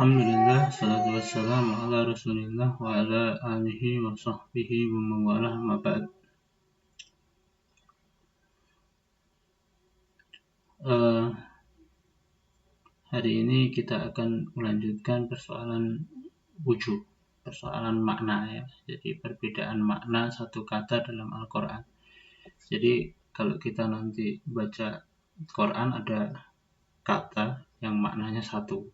Alhamdulillah, salatu wassalamu ala rasulillah wa ala alihi wa sahbihi wa mawalah ma ba'd. Hari ini kita akan melanjutkan persoalan wujud, persoalan makna ya. Jadi perbedaan makna satu kata dalam Al-Quran. Jadi kalau kita nanti baca Quran ada kata yang maknanya satu,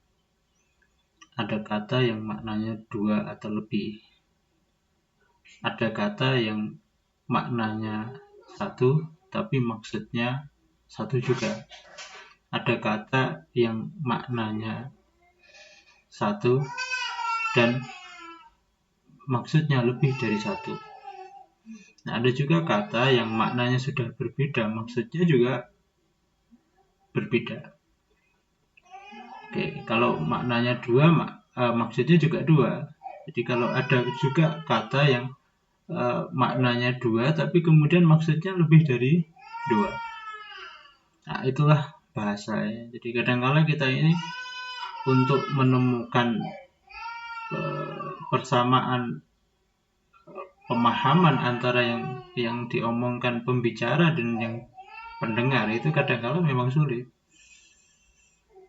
ada kata yang maknanya dua atau lebih, ada kata yang maknanya satu tapi maksudnya satu juga, ada kata yang maknanya satu dan maksudnya lebih dari satu. Nah, ada juga kata yang maknanya sudah berbeda, maksudnya juga berbeda. Oke, kalau maknanya dua, maksudnya juga dua. Jadi kalau ada juga kata yang maknanya dua tapi kemudian maksudnya lebih dari dua. Nah, itulah bahasa ya. Jadi kadang-kala kita ini untuk menemukan persamaan pemahaman antara yang diomongkan pembicara dan yang pendengar itu kadang-kala memang sulit.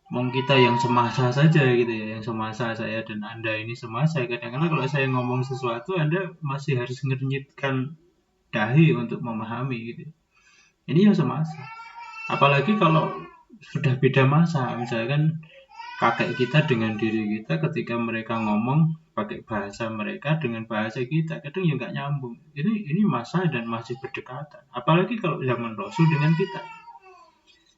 Kita yang semasa saja gitu ya, yang semasa saya dan Anda ini semasa. Kadang-kadang kalau saya ngomong sesuatu Anda masih harus ngernyitkan dahi untuk memahami gitu. Ini yang semasa. Apalagi kalau sudah beda masa, misalkan kakek kita dengan diri kita ketika mereka ngomong pakai bahasa mereka dengan bahasa kita, kadang ya nggak nyambung. Ini masa dan masih berdekatan. Apalagi kalau zaman Rasul dengan kita.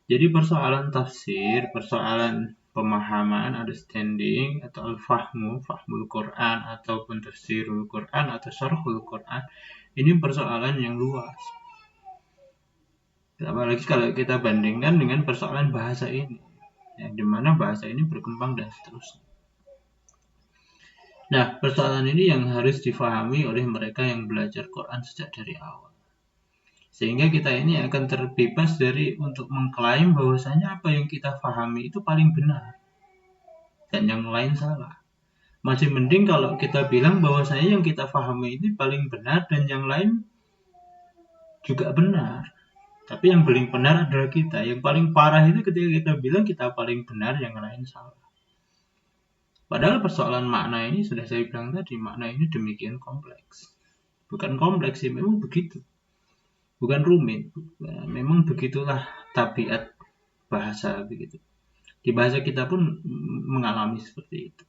Jadi persoalan tafsir, persoalan pemahaman, understanding atau fahmul Quran ataupun tafsirul Quran atau syarhul Quran, ini persoalan yang luas. Apalagi kalau kita bandingkan dengan persoalan bahasa ini, yang dimana bahasa ini berkembang dan seterusnya. Nah, persoalan ini yang harus difahami oleh mereka yang belajar Quran sejak dari awal. Sehingga kita ini akan terbebas dari untuk mengklaim bahwasanya apa yang kita pahami itu paling benar dan yang lain salah. Masih mending kalau kita bilang bahwasanya yang kita pahami ini paling benar dan yang lain juga benar. Tapi yang paling benar adalah kita. Yang paling parah itu ketika kita bilang kita paling benar, yang lain salah. Padahal persoalan makna ini sudah saya bilang tadi, makna ini demikian kompleks. Bukan kompleks sih, memang begitu. Bukan rumit. Memang begitulah tabiat bahasa begitu. Di bahasa kita pun mengalami seperti itu.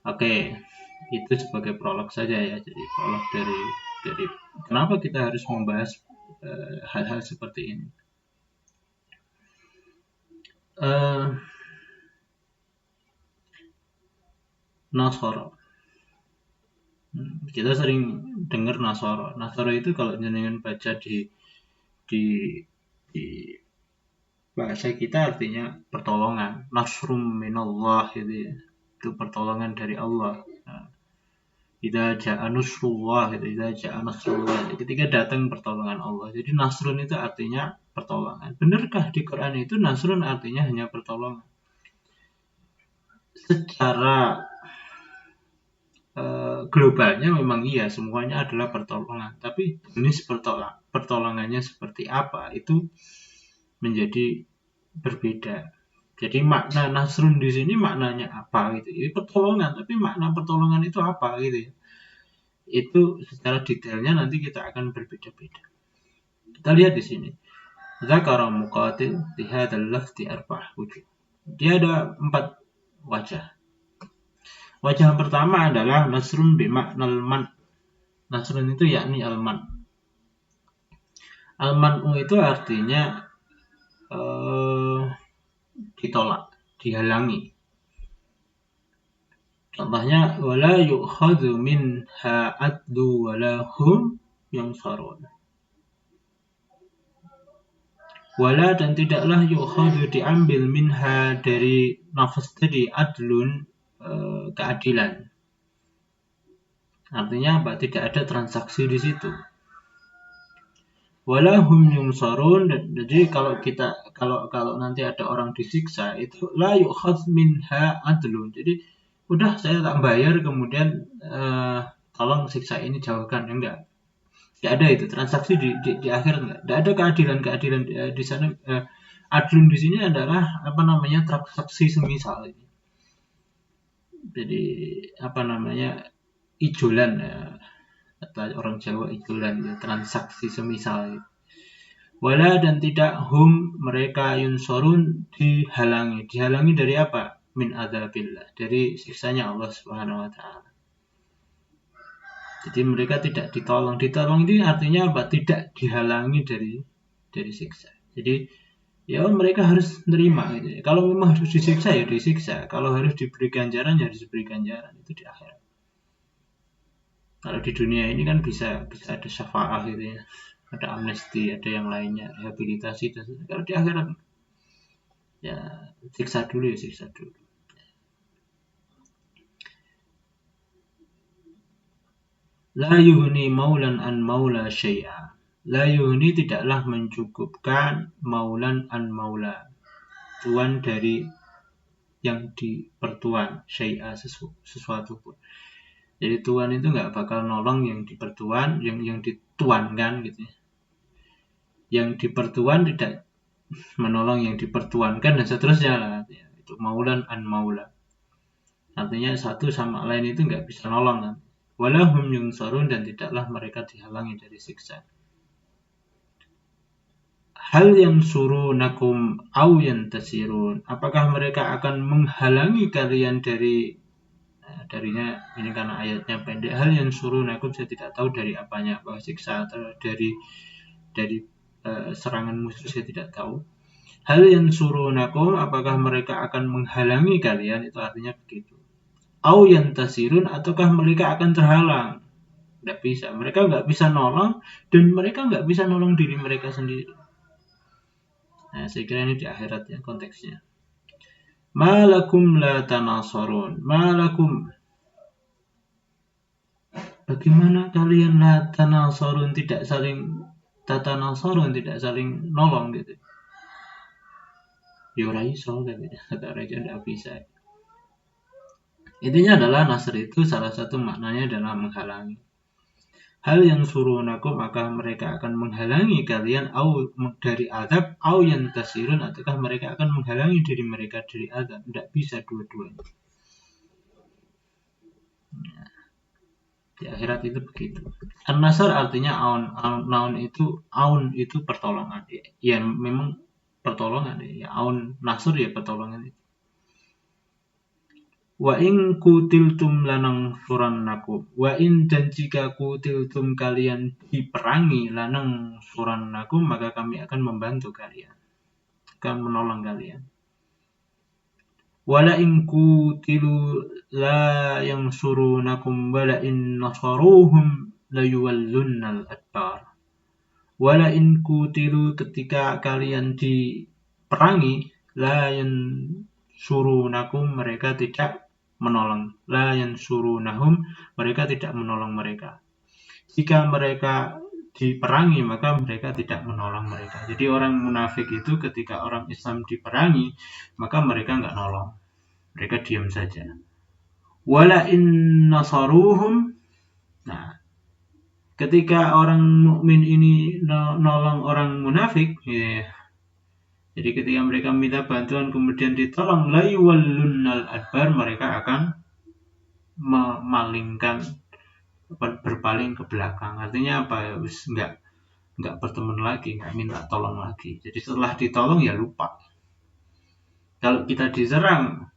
Oke, itu sebagai prolog saja ya. Jadi prolog dari kenapa kita harus membahas hal-hal seperti ini. Nasara. Kita sering dengar Nasara. Nasara itu kalau jenengan baca di bahasa kita artinya pertolongan. Nasrum minallah gitu ya. Itu pertolongan dari Allah. Idza ja'a nasrullah, idza ja'a nasrullah. Ketika datang pertolongan Allah. Jadi nasrun itu artinya pertolongan. Benarkah di Quran itu nasrun artinya hanya pertolongan? Secara globalnya memang iya, semuanya adalah pertolongan. Tapi jenis pertolongannya seperti apa itu menjadi berbeda. Jadi makna nasrun di sini maknanya apa gitu. Ini pertolongan, tapi makna pertolongan itu apa gitu ya. Itu secara detailnya nanti kita akan berbeda-beda. Kita lihat di sini. Zakara muqatil di hadzal lafzi arba'ah wujuh. Dia ada 4 wajah. Wajah pertama adalah nasrun bimaknal man. Nasrun itu yakni al-man. Al-man'u itu artinya ditolak, dihalangi. Contohnya wala yu'khadhu minha adlu wala hum yansarun. Wala dan tidaklah yu'khadhu diambil minha dari nafas tadi adlun keadilan. Artinya apa? Tidak ada transaksi di situ. walahum yumsarun. Jadi kalau nanti ada orang disiksa itu la yu'khadz minha adlun. Jadi udah saya tak bayar kemudian tolong siksa ini jauhkan, enggak ada itu transaksi di akhirat, enggak ada keadilan di sana. Adlun di sini adalah apa namanya, transaksi semisal ini. Jadi apa namanya, ijolan ya, kata orang Jawa ijolan ya, transaksi semisal. Wala dan tidak hum mereka yunsorun dihalangi dari apa? Min adzabillah, dari siksanya Allah Subhanahu wa taala. Jadi mereka tidak ditolong. Ditolong ini artinya apa? Tidak dihalangi dari siksa. Jadi ya mereka harus nerima gitu. Kalau memang harus disiksa ya disiksa. Kalau harus diberi ganjaran ya harus diberi ganjaran, itu di akhirat. Kalau di dunia ini kan bisa ada syafaat gitu ya. Ada amnesti, ada yang lainnya, rehabilitasi dan sebagainya. Kalau di akhirat ya siksa dulu. La yuhni maulan an maula syai'a. La yuhni tidaklah mencukupkan maulan an maula, tuan dari yang dipertuan, syai'a sesuatu pun. Jadi tuan itu nggak bakal nolong yang dipertuan, yang dituankan gitu ya. Yang dipertuan tidak menolong yang dipertuankan dan seterusnya lah. Itu maulan an maula. Artinya satu sama lain itu nggak bisa nolong kan. Walahum yungsarun dan tidaklah mereka dihalangi dari siksa. Hal yang surunakum au yantasirun. Apakah mereka akan menghalangi kalian darinya ini karena ayatnya pendek. Hal yang surunakum saya tidak tahu dari apanya, apakah siksa atau dari serangan musuh saya tidak tahu. Hal yang surunakum, apakah mereka akan menghalangi kalian, itu artinya begitu. Au yantasirun, ataukah mereka akan terhalang. Tidak bisa, mereka nggak bisa nolong dan mereka nggak bisa nolong diri mereka sendiri. Nah, saya kira ini di akhirat ya konteksnya. Malakum la tanasarun. Malakum, bagaimana kalian la tanasarun, tidak saling nolong gitu. Ya ora iso kata raja, tidak bisa. Intinya adalah nasr itu salah satu maknanya adalah menghalangi. Hal yang surunakum, maka mereka akan menghalangi kalian au dari azab, au yantasirun, ataukah mereka akan menghalangi diri mereka dari azab. Tidak bisa dua-duanya. Nah, di akhirat itu begitu. An-nasr artinya aun itu pertolongan. Ya memang pertolongan ya. Aun nasr ya pertolongan itu. Wa in kutiltum lanang surannakum. Wa in, dan jika kutiltum kalian diperangi, lanang surannakum, maka kami akan membantu kalian, akan menolong kalian. Wala in kutilu la yang surunakum wala in nasaruhum la yuwallunnal adbar. Wala in kutilu, ketika kalian diperangi, la yang surunakum, mereka tidak menolong. La yansurunahum, mereka tidak menolong mereka. Jika mereka diperangi, maka mereka tidak menolong mereka. Jadi orang munafik itu ketika orang Islam diperangi, maka mereka nggak nolong. Mereka diam saja. Wala in nasaruhum, nah ketika orang mukmin ini nolong orang munafik, ya. Jadi ketika mereka minta bantuan kemudian ditolong, la yuwallunnal adbar, mereka akan memalingkan, berpaling ke belakang. Artinya apa ya, nggak berteman lagi, nggak minta tolong lagi. Jadi setelah ditolong ya lupa. Kalau kita diserang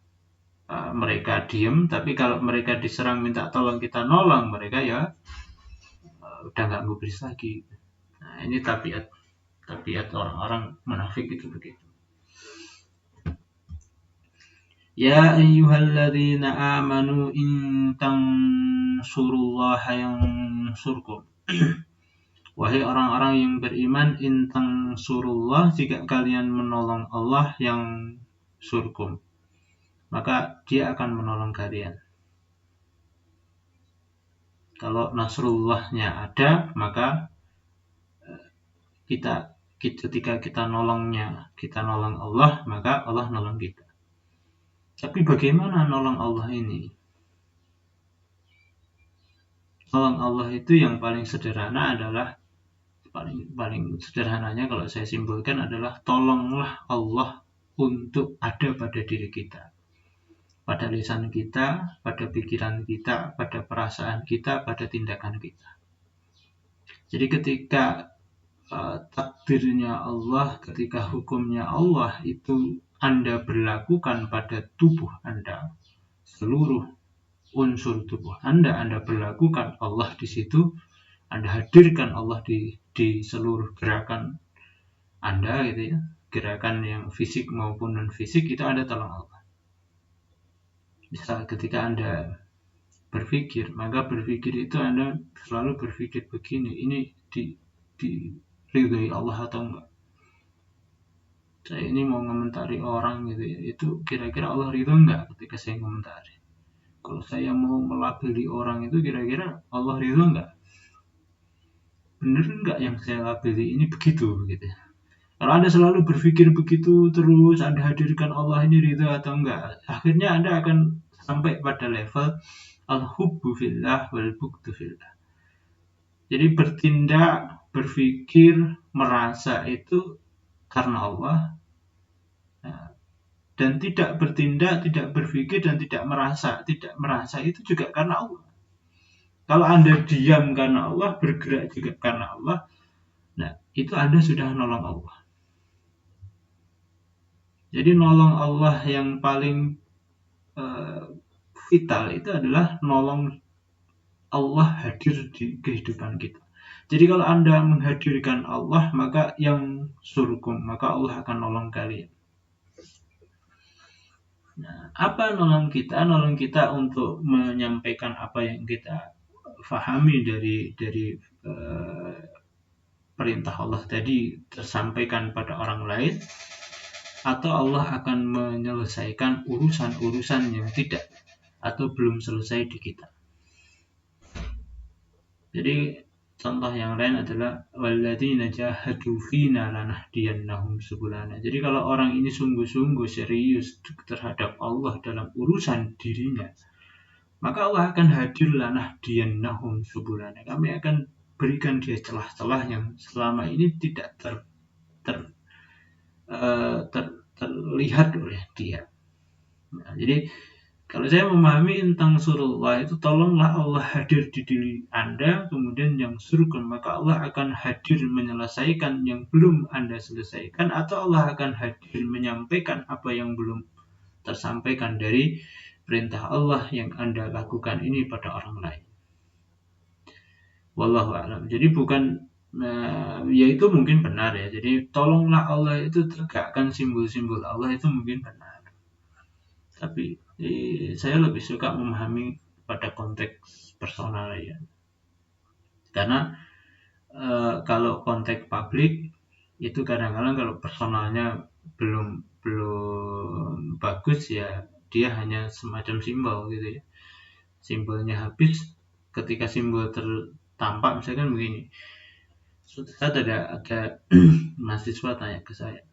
mereka diem, tapi kalau mereka diserang minta tolong kita nolong, mereka ya udah nggak ngubris lagi. Nah, ini tabiat orang-orang munafik itu begitu. Ya ayyuhalladzina amanu in tansurullaha yansurkum. Wahai orang-orang yang beriman, in tansurullah, jika kalian menolong Allah, yang surkum, maka dia akan menolong kalian. Kalau nasrullahnya ada, maka ketika kita nolong Allah, maka Allah nolong kita. Tapi bagaimana nolong Allah ini? Nolong Allah itu yang paling sederhana adalah paling sederhananya kalau saya simpulkan adalah tolonglah Allah untuk ada pada diri kita, pada lisan kita, pada pikiran kita, pada perasaan kita, pada tindakan kita. Jadi ketika takdirnya Allah, ketika hukumnya Allah itu Anda berlakukan pada tubuh Anda, seluruh unsur tubuh Anda berlakukan Allah di situ, Anda hadirkan Allah di seluruh gerakan Anda gitu ya, gerakan yang fisik maupun non fisik, itu Anda tolong Allah. Misal ketika Anda berpikir, maka berpikir itu Anda selalu berpikir begini, ini diridhoi Allah atau enggak? Saya ini mau komentari orang gitu ya, itu kira-kira Allah ridho enggak ketika saya komentari? Kalau saya mau melabeli orang itu kira-kira Allah ridho enggak? Bener enggak yang saya labeli ini begitu gitu ya? Kalau Anda selalu berpikir begitu terus, Anda hadirkan Allah ini ridho atau enggak, akhirnya Anda akan sampai pada level al-hubbu fillah wal bughdu fillah. Jadi bertindak, berpikir, merasa itu karena Allah, dan tidak bertindak, tidak berpikir, dan tidak merasa itu juga karena Allah. Kalau Anda diam karena Allah, bergerak juga karena Allah, nah itu Anda sudah nolong Allah. Jadi nolong Allah yang paling vital itu adalah nolong Allah hadir di kehidupan kita. Jadi kalau Anda menghadirkan Allah, maka yang surkum, maka Allah akan nolong kalian. Nah, apa nolong kita? Nolong kita untuk menyampaikan apa yang kita fahami dari perintah Allah tadi tersampaikan pada orang lain, atau Allah akan menyelesaikan urusan-urusan yang tidak atau belum selesai di kita. Jadi contoh yang lain adalah walladzina jahadu fina lanahdiyannahum subulana. Jadi kalau orang ini sungguh-sungguh serius terhadap Allah dalam urusan dirinya, maka Allah akan hadir lanahdiyannahum subulana. Kami akan berikan dia celah-celah yang selama ini tidak terlihat oleh dia. Nah, jadi kalau saya memahami tentang surullah itu, tolonglah Allah hadir di diri Anda, kemudian yang surga, maka Allah akan hadir menyelesaikan yang belum Anda selesaikan, atau Allah akan hadir menyampaikan apa yang belum tersampaikan dari perintah Allah yang Anda lakukan ini pada orang lain. Wallahu a'lam. Jadi bukan ya itu mungkin benar ya. Jadi tolonglah Allah itu tegakkan simbol-simbol Allah itu mungkin benar. Tapi saya lebih suka memahami pada konteks personal ya. Karena kalau konteks publik itu kadang-kadang kalau personalnya belum bagus ya, dia hanya semacam simbol gitu ya. Simbolnya habis, ketika simbol tertampak misalkan begini. Suatu saat ada mahasiswa tanya ke saya,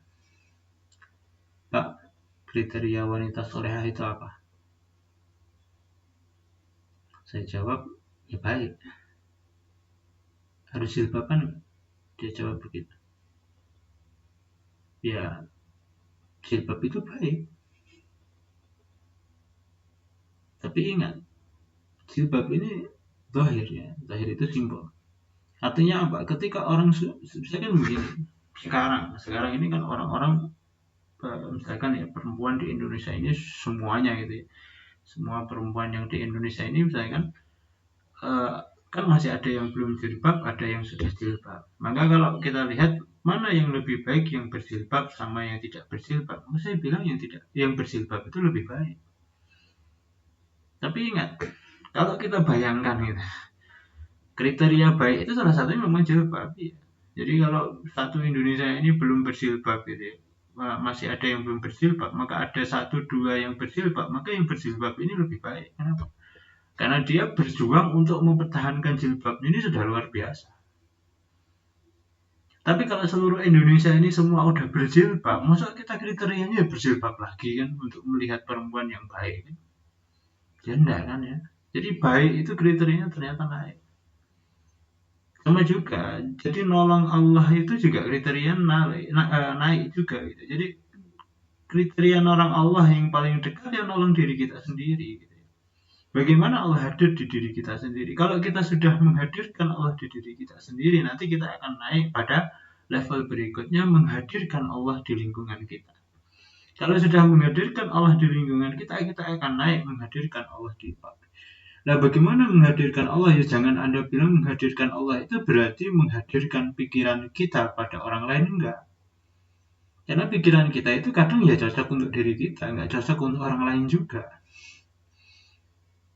Pak, kriteria wanita solehah itu apa? Saya jawab, ya baik. Harus jilbaban? Dia jawab begitu. Ya, jilbab itu baik. Tapi ingat, jilbab ini zahir ya. Zahir itu simbol. Artinya apa? Ketika orang, misalkan begini, sekarang ini kan orang-orang, misalkan ya perempuan di Indonesia ini semuanya gitu ya. Semua perempuan yang di Indonesia ini misalkan kan masih ada yang belum jilbab, ada yang sudah jilbab. Maka kalau kita lihat mana yang lebih baik, yang berjilbab sama yang tidak berjilbab, saya bilang yang berjilbab itu lebih baik. Tapi ingat, kalau kita bayangkan gitu, kriteria baik itu salah satunya memang jilbab ya. Jadi kalau satu Indonesia ini belum berjilbab gitu ya, masih ada yang belum berjilbab, maka ada 1-2 yang berjilbab, maka yang berjilbab ini lebih baik. Kenapa? Karena dia berjuang untuk mempertahankan jilbab ini sudah luar biasa. Tapi kalau seluruh Indonesia ini semua udah berjilbab, masa kita kriterianya berjilbab lagi kan untuk melihat perempuan yang baik kan? Ya enggak kan ya. Jadi baik itu kriterianya ternyata naik. Sama juga, jadi nolong Allah itu juga kriteria naik juga gitu. Jadi kriteria orang Allah yang paling dekat ya nolong diri kita sendiri gitu. Bagaimana Allah hadir di diri kita sendiri? Kalau kita sudah menghadirkan Allah di diri kita sendiri, nanti kita akan naik pada level berikutnya menghadirkan Allah di lingkungan kita. Kalau sudah menghadirkan Allah di lingkungan kita, kita akan naik menghadirkan Allah di publik. Nah, bagaimana menghadirkan Allah? Ya jangan Anda bilang menghadirkan Allah itu berarti menghadirkan pikiran kita pada orang lain, enggak. Karena pikiran kita itu kadang ya cocok untuk diri kita, enggak cocok untuk orang lain juga.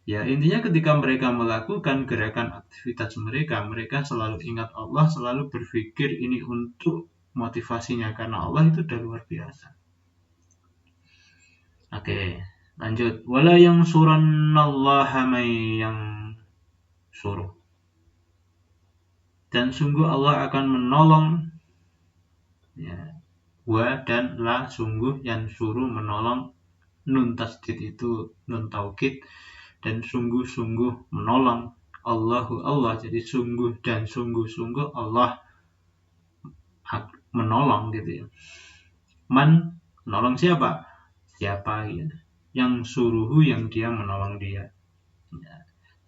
Ya, intinya ketika mereka melakukan gerakan aktivitas mereka, mereka selalu ingat Allah, selalu berpikir ini untuk motivasinya, karena Allah itu udah luar biasa. Oke, lanjut. Wala yang surannallaha may yang suruh. Dan sungguh Allah akan menolong, ya, wa dan la sungguh yang suruh menolong, nun tasdid itu nun taukid, dan sungguh-sungguh menolong, Allahu Allah, jadi sungguh dan sungguh-sungguh Allah menolong gitu ya. Man menolong siapa? Siapa gitu. Yang suruhu yang dia menolong dia. Ya.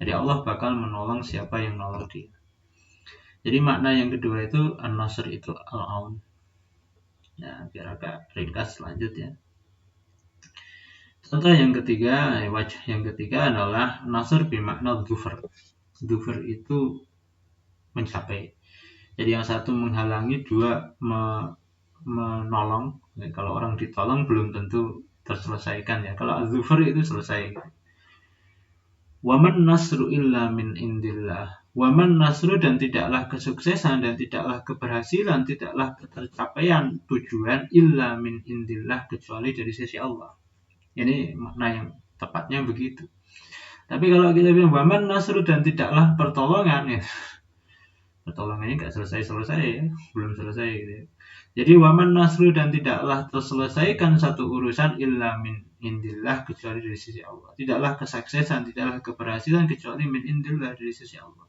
Jadi Allah bakal menolong siapa yang menolong dia. Jadi makna yang kedua itu an-nasr itu al-aun. Ya, biar agak ringkas lanjut ya. Contoh yang ketiga, wajah yang ketiga adalah nasr bermakna dhufr. Dhufr itu mencapai. Jadi yang satu menghalangi, dua menolong. Ya, kalau orang ditolong belum tentu terselesaikan ya. Kalau az-dhufr itu selesai. Waman nasru illa min indillah. Waman nasru, dan tidaklah kesuksesan dan tidaklah keberhasilan, tidaklah tercapaian tujuan illa min indillah, kecuali dari sisi Allah. Ini makna yang tepatnya begitu. Tapi kalau kita bilang waman nasru, dan tidaklah pertolongan ya, pertolongannya nggak selesai ya, belum selesai gitu ya. Jadi waman nasru, dan tidaklah terselesaikan satu urusan illa min indillah, kecuali dari sisi Allah. Tidaklah kesuksesan, tidaklah keberhasilan kecuali min indillah, dari sisi Allah.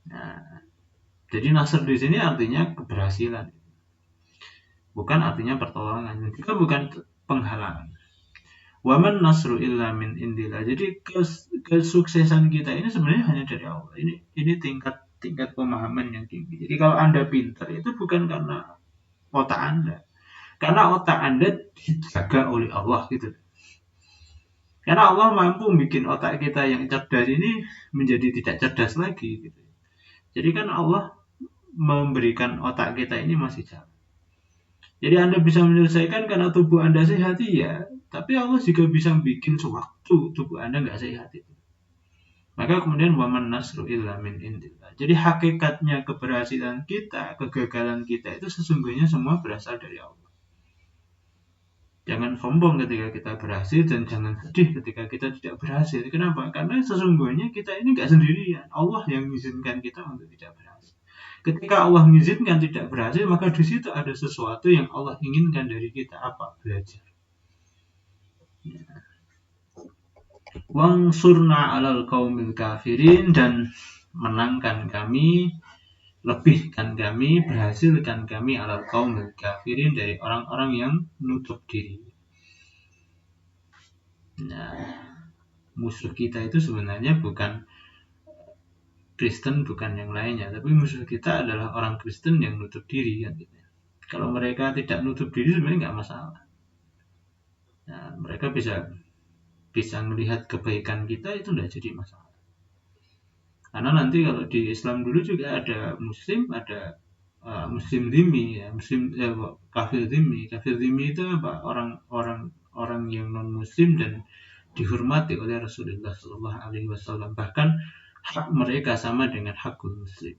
Nah, jadi nasr di sini artinya keberhasilan, bukan artinya pertolongan, juga bukan penghalangan. Waman nasru illa min indillah. Jadi kesuksesan kita ini sebenarnya hanya dari Allah. Ini tingkat pemahaman yang tinggi. Jadi kalau Anda pintar itu bukan karena otak Anda, karena otak Anda dijaga oleh Allah gitu. Karena Allah mampu bikin otak kita yang cerdas ini menjadi tidak cerdas lagi gitu. Jadi kan Allah memberikan otak kita ini masih jauh. Jadi Anda bisa menyelesaikan karena tubuh Anda sehat, ya. Tapi Allah juga bisa bikin sewaktu tubuh Anda nggak sehat itu. Maka kemudian waman nasru illa min indillah. Jadi hakikatnya keberhasilan kita, kegagalan kita itu sesungguhnya semua berasal dari Allah. Jangan sombong ketika kita berhasil, dan jangan sedih ketika kita tidak berhasil. Kenapa? Karena sesungguhnya kita ini nggak sendirian. Allah yang mengizinkan kita untuk tidak berhasil. Ketika Allah mengizinkan tidak berhasil, maka di situ ada sesuatu yang Allah inginkan dari kita. Apa? Belajar. Ya. Wangsurna alal qaumil kafirin, dan menangkan kami, lebihkan kami, berhasilkan kami alal qaumil kafirin, dari orang-orang yang menutup diri. Nah, musuh kita itu sebenarnya bukan Kristen, bukan yang lainnya, tapi musuh kita adalah orang Kristen yang nutup diri kan gitu. Kalau mereka tidak nutup diri sebenarnya nggak masalah. Nah, mereka bisa melihat kebaikan kita, itu tidak jadi masalah. Karena nanti kalau di Islam dulu juga ada muslim, ada muslim dhimmi ya, kafir dhimmi. Kafir dhimmi itu apa? Orang yang non muslim dan dihormati oleh Rasulullah SAW. Bahkan hak mereka sama dengan hakul muslim.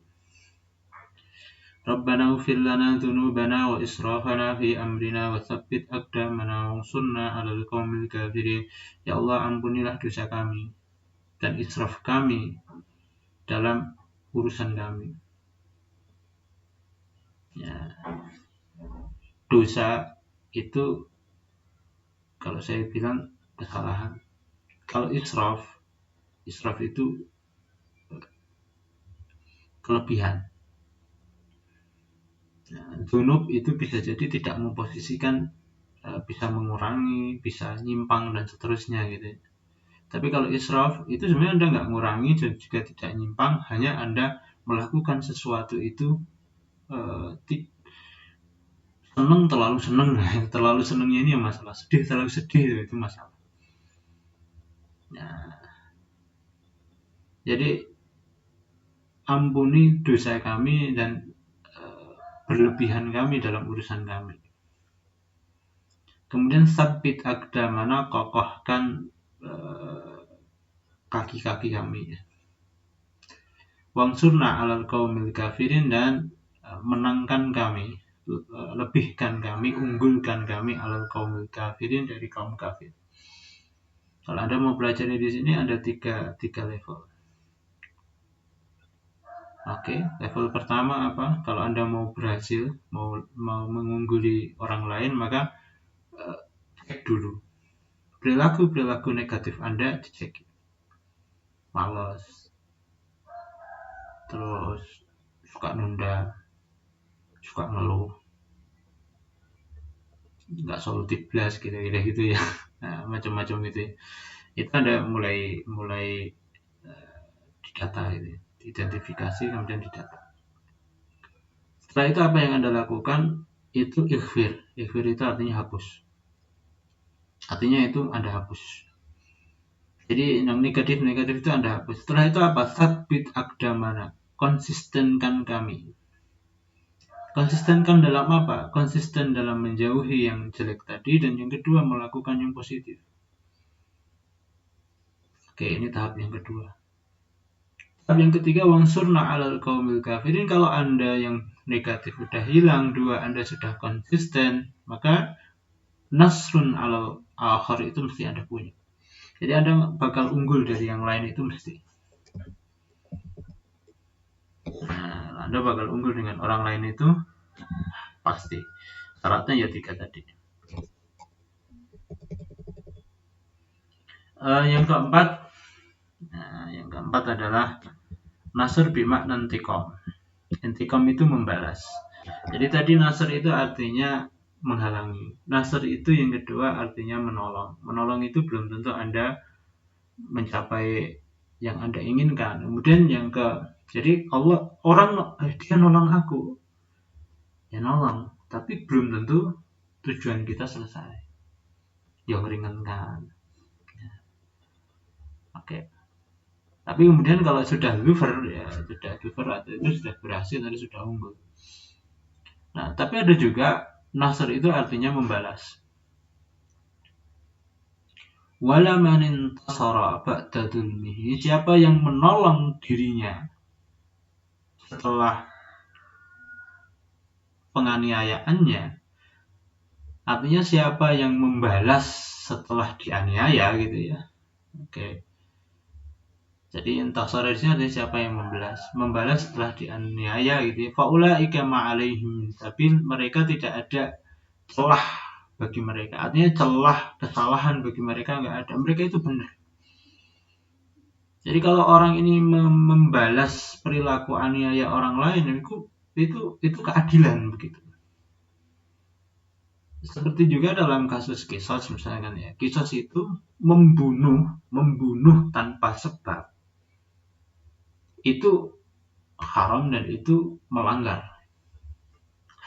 Rabbana ighfir lana dzunubana wa israfana fi amrina wa tsabbit aqdamana wansurna 'alal qaumil kafirin. Ya Allah, ampunilah dosa kami dan israf kami dalam urusan kami. Ya, dosa itu kalau saya bilang kesalahan. Kalau israf itu kelebihan. Dzunub itu bisa jadi tidak memposisikan, bisa mengurangi, bisa nyimpang dan seterusnya gitu. Tapi kalau israf itu sebenarnya Anda nggak ngurangi dan juga tidak nyimpang, hanya Anda melakukan sesuatu itu seneng terlalu seneng. Terlalu senengnya ini yang masalah, sedih terlalu sedih itu masalah. Nah, jadi ampuni dosa kami dan berlebihan kami dalam urusan kami. Kemudian sabit aqdamana, kokohkan kaki-kaki kami. Wangsurna alal qaumil kafirin, dan menangkan kami, lebihkan kami, unggulkan kami alal qaumil kafirin, dari kaum kafir. Kalau Anda mau pelajari di sini ada tiga level. Oke, level pertama apa? Kalau Anda mau berhasil, mau mengungguli orang lain, maka cek dulu perilaku negatif Anda, dicek. Malas, terus suka nunda, suka ngeluh, nggak solutif blast kira-kira gitu ya. Nah, macam-macam gitu ya. Itu Anda mulai didata gitu, diidentifikasi kemudian didata. Setelah itu apa yang Anda lakukan? Itu ikhfir itu artinya hapus. Artinya itu Anda hapus. Jadi yang negatif itu Anda hapus. Setelah itu apa? Sabit aqdamana, konsistenkan kami. Konsistenkan dalam apa? Konsisten dalam menjauhi yang jelek tadi, dan yang kedua melakukan yang positif. Oke, ini tahap yang kedua. Tahap yang ketiga, wangsurna alal qaumil kafirin. Kalau Anda yang negatif sudah hilang, dua Anda sudah konsisten, maka nasrun alal akhar itu mesti Anda punya. Jadi Anda bakal unggul dari yang lain, itu mesti. Nah, Anda bakal unggul dengan orang lain itu pasti. Syaratnya ya tiga tadi. Yang keempat adalah nasr bimakna intiqam. Intiqam itu membalas. Jadi tadi nasr itu artinya menghalangi. Nasr itu yang kedua artinya menolong. Menolong itu belum tentu Anda mencapai yang Anda inginkan. Kemudian jadi dia nolong aku. Ya nolong, tapi belum tentu tujuan kita selesai. Yang ringankan. Oke. Tapi kemudian kalau sudah giver atau itu sudah berhasil, atau sudah unggul. Nah, tapi ada juga nasr itu artinya membalas. Wala man intasara ba'da dzulmihi, siapa yang menolong dirinya setelah penganiayaannya. Artinya siapa yang membalas setelah dianiaya gitu ya. Oke. Jadi intasara di sini artinya siapa yang membalas setelah dianiaya gitu ya. Faulaika ma'alaihim, tapi mereka tidak ada celah bagi mereka. Artinya celah kesalahan bagi mereka nggak ada. Mereka itu benar. Jadi kalau orang ini membalas perilaku aniaya orang lain, itu keadilan begitu. Seperti juga dalam kasus kisos misalkan ya. Kisos itu membunuh tanpa sebab. Itu haram dan itu melanggar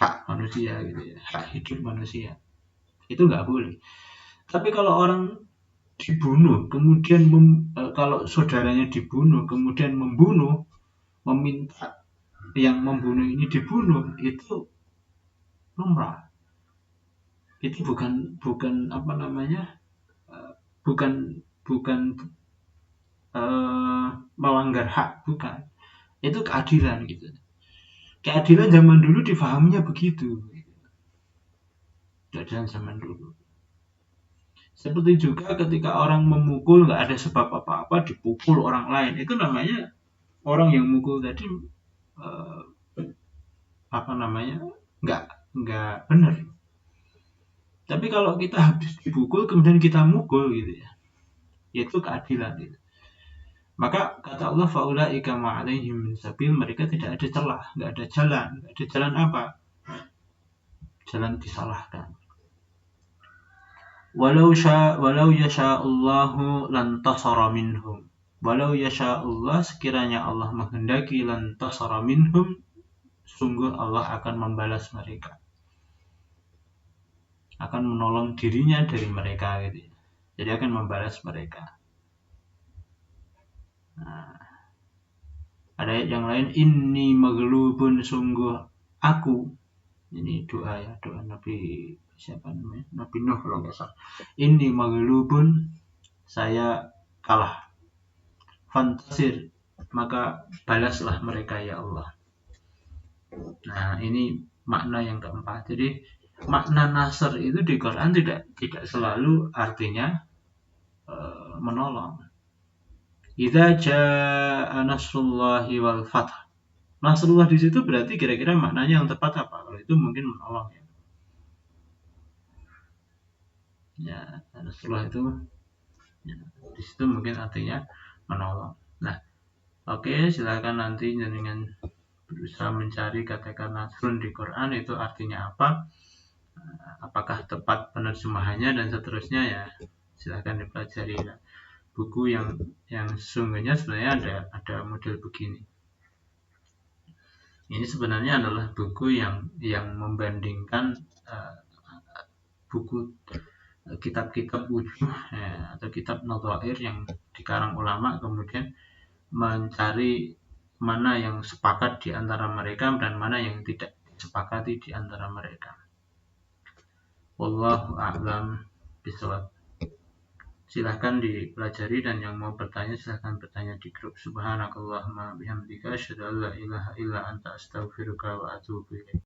hak manusia gitu ya, hak hidup manusia. Itu nggak boleh. Tapi kalau orang dibunuh, kemudian kalau saudaranya dibunuh, kemudian meminta yang membunuh ini dibunuh, itu lumrah. Itu bukan apa namanya, bukan melanggar hak, bukan. Itu keadilan gitu. Keadilan zaman dulu difahaminya begitu. Keadilan zaman dulu. Seperti juga ketika orang memukul nggak ada sebab apa-apa, dipukul orang lain, itu namanya orang yang mukul tadi nggak benar. Tapi kalau kita habis dipukul kemudian kita mukul gitu ya, itu keadilan gitu. Maka kata Allah, faulaika ma'alaihim min sabil, mereka tidak ada celah, nggak ada jalan apa? Jalan disalahkan. Walau yasha'allahu lantasara minhum. Walau yasha'allah, sekiranya Allah menghendaki, lantasara minhum, sungguh Allah akan membalas mereka, akan menolong dirinya dari mereka gitu. Jadi akan membalas mereka. Nah, ada ayat yang lain, inni maghlubun, sungguh aku, ini doa ya, doa Nabi siapa namanya, Nabi Nuh kalau nggak salah, inni maghlubun, saya kalah, fantasir, maka balaslah mereka ya Allah. Nah, ini makna yang keempat. Jadi makna nasr itu di Quran tidak selalu artinya menolong. Idza jaa nasrullahi wal fath. Nasrullah di situ berarti kira-kira maknanya yang tepat apa? Kalau itu mungkin menolong ya. Ya, nasrullah itu ya, di situ mungkin artinya menolong. Nah, oke, silakan nanti dengan berusaha mencari kata-kata nasrun di Quran itu artinya apa? Apakah tepat penerjemahannya dan seterusnya ya, silakan dipelajari ya. Buku yang sesungguhnya sebenarnya ada model begini. Ini sebenarnya adalah buku yang membandingkan buku kitab-kitab wujuh atau kitab nadhair yang dikarang ulama, kemudian mencari mana yang sepakat di antara mereka dan mana yang tidak disepakati di antara mereka. Wallahu a'lam bishawab. Silahkan dipelajari, dan yang mau bertanya silahkan bertanya di grup. Subhanakallahumma bihamdika asyhadu an la ilaha illa anta astaghfiruka wa atubu ilaik.